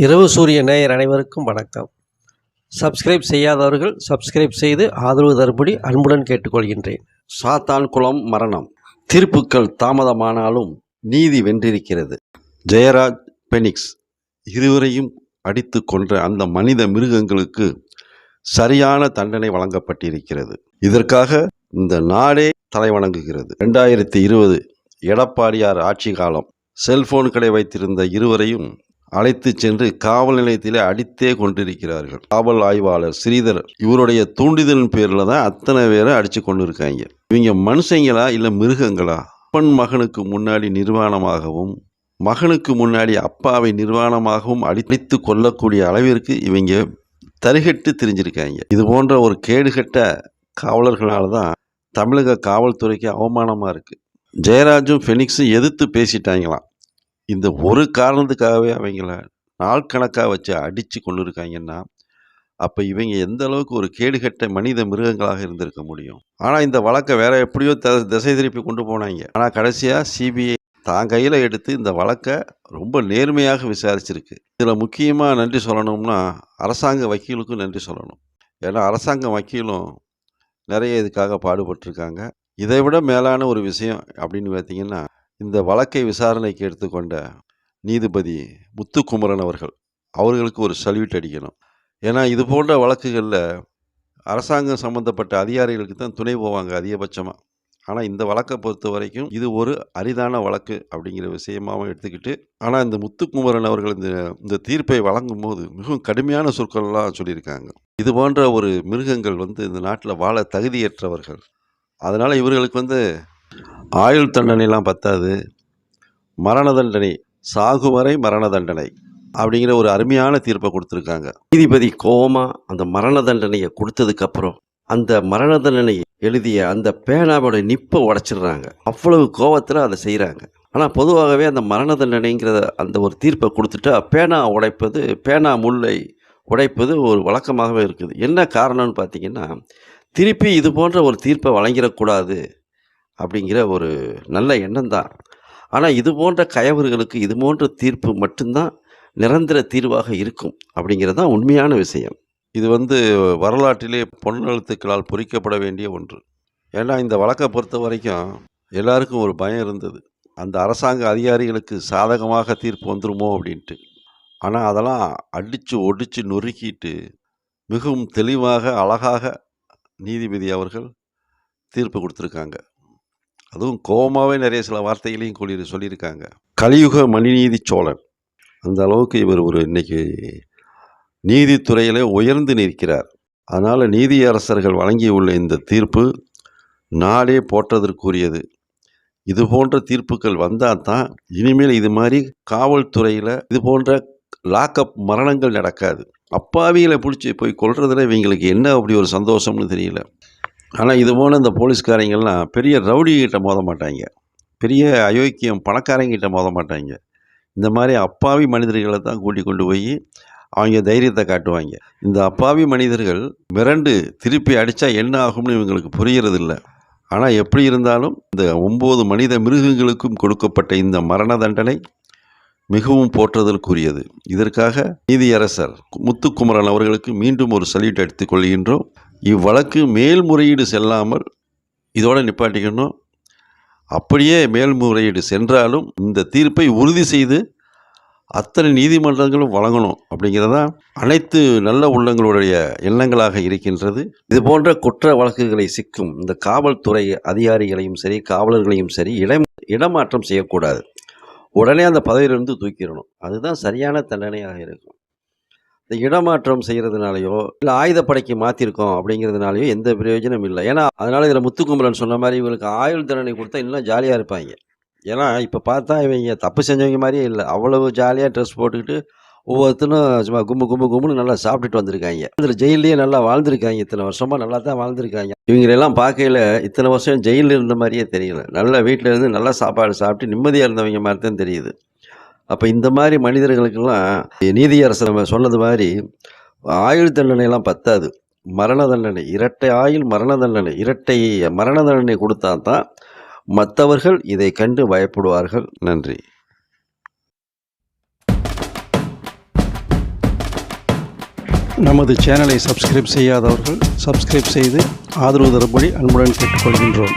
இரவு சூரிய நேயர் அனைவருக்கும் வணக்கம். சப்ஸ்கிரைப் செய்யாதவர்கள் சப்ஸ்கிரைப் செய்து ஆதரவு தரும்படி அன்புடன் கேட்டுக்கொள்கின்றேன். சாத்தான்குளம் மரணம். தீர்ப்புக்கள் தாமதமானாலும் நீதி வென்றிருக்கிறது. ஜெயராஜ், பெனிக்ஸ் இருவரையும் அடித்து கொன்ற அந்த மனித மிருகங்களுக்கு சரியான தண்டனை வழங்கப்பட்டிருக்கிறது. இதற்காக இந்த நாடே தலைவணங்குகிறது. 2020 எடப்பாடியார் ஆட்சி காலம். செல்போன் கடை வைத்திருந்த இருவரையும் அழைத்து சென்று காவல் நிலையத்திலே அடித்தே கொண்டிருக்கிறார்கள். காவல் ஆய்வாளர் ஸ்ரீதர் இவருடைய தூண்டுதலின் பேரில் தான் அத்தனை பேரை அடித்து கொண்டு இருக்காங்க. இவங்க மனுஷங்களா இல்லை மிருகங்களா? அப்பன் மகனுக்கு முன்னாடி நிர்வாணமாகவும் மகனுக்கு முன்னாடி அப்பாவை நிர்வாணமாகவும் அடித்து கொள்ளக்கூடிய அளவிற்கு இவங்க தரிகட்டு தெரிஞ்சிருக்காங்க. இது போன்ற ஒரு கேடுகட்ட காவலர்களால் தான் தமிழக காவல்துறைக்கு அவமானமாக இருக்குது. ஜெயராஜும் ஃபெனிக்ஸும் எதிர்த்து பேசிட்டாங்களாம். இந்த ஒரு காரணத்துக்காகவே அவங்கள நாள் கணக்காக வச்சு அடித்து கொண்டு இருக்காங்கன்னா அப்போ இவங்க எந்த அளவுக்கு ஒரு கேடுகட்ட மனித மிருகங்களாக இருந்திருக்க முடியும். ஆனால் இந்த வழக்கை வேற எப்படியோ திசை திருப்பி கொண்டு போனாங்க. ஆனால் கடைசியாக சிபிஐ தான் கையில் எடுத்து இந்த வழக்கை ரொம்ப நேர்மையாக விசாரிச்சிருக்கு. இதில் முக்கியமாக நன்றி சொல்லணும்னா அரசாங்க வக்கீலுக்கும் நன்றி சொல்லணும். ஏன்னா அரசாங்க வக்கீலும் நிறைய இதுக்காக பாடுபட்டிருக்காங்க. இதை விட மேலான ஒரு விஷயம் அப்படின்னு பார்த்தீங்கன்னா, இந்த வழக்கை விசாரணைக்கு எடுத்துக்கொண்ட நீதிபதி முத்துக்குமரன் அவர்களுக்கு ஒரு சல்யூட் அடிக்கணும். ஏன்னா இது போன்ற வழக்குகளில் அரசாங்கம் சம்மந்தப்பட்ட அதிகாரிகளுக்கு தான் துணை போவாங்க அதிகபட்சமாக. ஆனால் இந்த வழக்கை பொறுத்த வரைக்கும் இது ஒரு அரிதான வழக்கு அப்படிங்கிற விஷயமாகவும் எடுத்துக்கிட்டு, ஆனால் இந்த முத்துக்குமரன் அவர்கள் இந்த தீர்ப்பை வழங்கும் போது மிகவும் கடுமையான சொற்கள்லாம் சொல்லியிருக்காங்க. இது போன்ற ஒரு மிருகங்கள் இந்த நாட்டில் வாழ தகுதியற்றவர்கள். அதனால் இவர்களுக்கு ஆயுள் தண்டனைலாம் பத்தாது, மரண தண்டனை, சாகுவரை மரண தண்டனை அப்படிங்கிற ஒரு அருமையான தீர்ப்பை கொடுத்துருக்காங்க. நீதிபதி கோவமாக அந்த மரண தண்டனையை கொடுத்ததுக்கப்புறம் அந்த மரண தண்டனையை எழுதிய அந்த பேனாவோட நிப்பை உடைச்சிடுறாங்க. அவ்வளவு கோவத்தில் அதை செய்கிறாங்க. ஆனால் பொதுவாகவே அந்த மரண தண்டனைங்கிற அந்த ஒரு தீர்ப்பை கொடுத்துட்டா பேனா முல்லை உடைப்பது ஒரு வழக்கமாகவே இருக்குது. என்ன காரணம்னு பார்த்தீங்கன்னா, திருப்பி இது போன்ற ஒரு தீர்ப்பை வழங்கிடக்கூடாது அப்படிங்கிற ஒரு நல்ல எண்ணம் தான். ஆனால் இது போன்ற கயவர்களுக்கு இது போன்ற தீர்ப்பு மட்டும்தான் நிரந்தர தீர்வாக இருக்கும் அப்படிங்கிறது தான் உண்மையான விஷயம். இது வரலாற்றிலே பொன்னெழுத்துக்களால் பொறிக்கப்பட வேண்டிய ஒன்று. ஏன்னா இந்த வழக்கை பொறுத்த வரைக்கும் எல்லாருக்கும் ஒரு பயம் இருந்தது, அந்த அரசாங்க அதிகாரிகளுக்கு சாதகமாக தீர்ப்பு வந்துருமோ அப்படின்ட்டு. ஆனால் அதெல்லாம் அடித்து ஒடிச்சு நொறுக்கிட்டு மிகவும் தெளிவாக அழகாக நீதிபதி அவர்கள் தீர்ப்பு கொடுத்துருக்காங்க. அதுவும் கோபமாகவே நிறைய சில வார்த்தைகளையும் சொல்லியிருக்காங்க. கலியுக மணிநீதி சோழன் அந்த அளவுக்கு இவர் இன்னைக்கு நீதித்துறையிலே உயர்ந்து நிற்கிறார். அதனால் நீதியரசர்கள் வழங்கியுள்ள இந்த தீர்ப்பு நாடே போற்றதற்குரியது. இது போன்ற தீர்ப்புகள் வந்தால் தான் இனிமேல் இது மாதிரி காவல்துறையில் இது போன்ற லாக்அப் மரணங்கள் நடக்காது. அப்பாவிகளை பிடிச்சி போய் கொல்றதுல இவங்களுக்கு என்ன அப்படி ஒரு சந்தோஷம்னு தெரியல. ஆனால் இது போல் இந்த போலீஸ்காரங்கள்லாம் பெரிய ரவுடிகிட்ட மோத மாட்டாங்க, பெரிய அயோக்கியம் பணக்காரங்கிட்ட மோத மாட்டாங்க. இந்த மாதிரி அப்பாவி மனிதர்களை தான் கொண்டு போய் அவங்க தைரியத்தை காட்டுவாங்க. இந்த அப்பாவி மனிதர்கள் மிரண்டு திருப்பி அடித்தா என்ன ஆகும்னு இவங்களுக்கு புரியறதில்ல. ஆனால் எப்படி இருந்தாலும் இந்த 9 மனித மிருகங்களுக்கும் கொடுக்கப்பட்ட இந்த மரண தண்டனை மிகவும் போற்றுதலுக்குரியது. இதற்காக நீதியரசர் முத்துக்குமரன் அவர்களுக்கு மீண்டும் ஒரு சல்யூட் எடுத்துக்கொள்கின்றோம். இவ்வழக்கு மேல்முறையீடு செல்லாமல் இதோடு நிப்பாட்டிக்கணும். அப்படியே மேல்முறையீடு சென்றாலும் இந்த தீர்ப்பை உறுதி செய்து அத்தனை நீதிமன்றங்களும் வழங்கணும் அப்படிங்கிறதா அனைத்து நல்ல உள்ளங்களுடைய எண்ணங்களாக இருக்கின்றது. இது போன்ற குற்ற வழக்குகளை சிக்கும் இந்த காவல்துறை அதிகாரிகளையும் சரி காவலர்களையும் சரி இடமாற்றம் செய்யக்கூடாது. உடனே அந்த பதவியிலிருந்து தூக்கிடணும். அதுதான் சரியான தண்டனையாக இருக்கும். இந்த இடமாற்றம் செய்கிறதுனாலையோ இல்லை ஆயுதப்படைக்கு மாற்றிருக்கோம் அப்படிங்கிறதுனாலையோ எந்த பிரயோஜனம் இல்லை. ஏன்னா அதனால் இதில் முத்துக்குமரன் சொன்ன மாதிரி இவங்களுக்கு ஆயுள் தண்டனை கொடுத்தா இன்னும் ஜாலியாக இருப்பாங்க. ஏன்னா இப்போ பார்த்தா இவங்க தப்பு செஞ்சவங்க மாதிரியே இல்லை, அவ்வளவு ஜாலியாக ட்ரெஸ் போட்டுக்கிட்டு ஒவ்வொருத்தரும் சும்மா கும்முன்னு நல்லா சாப்பிட்டுட்டு வந்திருக்காங்க. இதில் ஜெயிலே நல்லா வாழ்ந்திருக்காங்க. இத்தனை வருஷமாக நல்லா தான் வாழ்ந்திருக்காங்க. இவங்களெல்லாம் பார்க்கையில் இத்தனை வருஷம் ஜெயிலில் இருந்த மாதிரியே தெரியல. நல்ல வீட்டில் இருந்து நல்லா சாப்பாடு சாப்பிட்டு நிம்மதியாக இருந்தவங்க மாதிரி தான் தெரியுது. அப்போ இந்த மாதிரி மனிதர்களுக்கெல்லாம் நீதியரசர் சொன்னது மாதிரி ஆயுள் தண்டனையெல்லாம் பத்தாது, மரண தண்டனை, இரட்டை ஆயுள் மரண தண்டனை, இரட்டை மரண தண்டனை கொடுத்தா தான் மற்றவர்கள் இதை கண்டு பயப்படுவார்கள். நன்றி. நமது சேனலை சப்ஸ்கிரைப் செய்யாதவர்கள் சப்ஸ்கிரைப் செய்து ஆதரவு தரும்படி அன்புடன் கேட்டுக்கொள்கின்றோம்.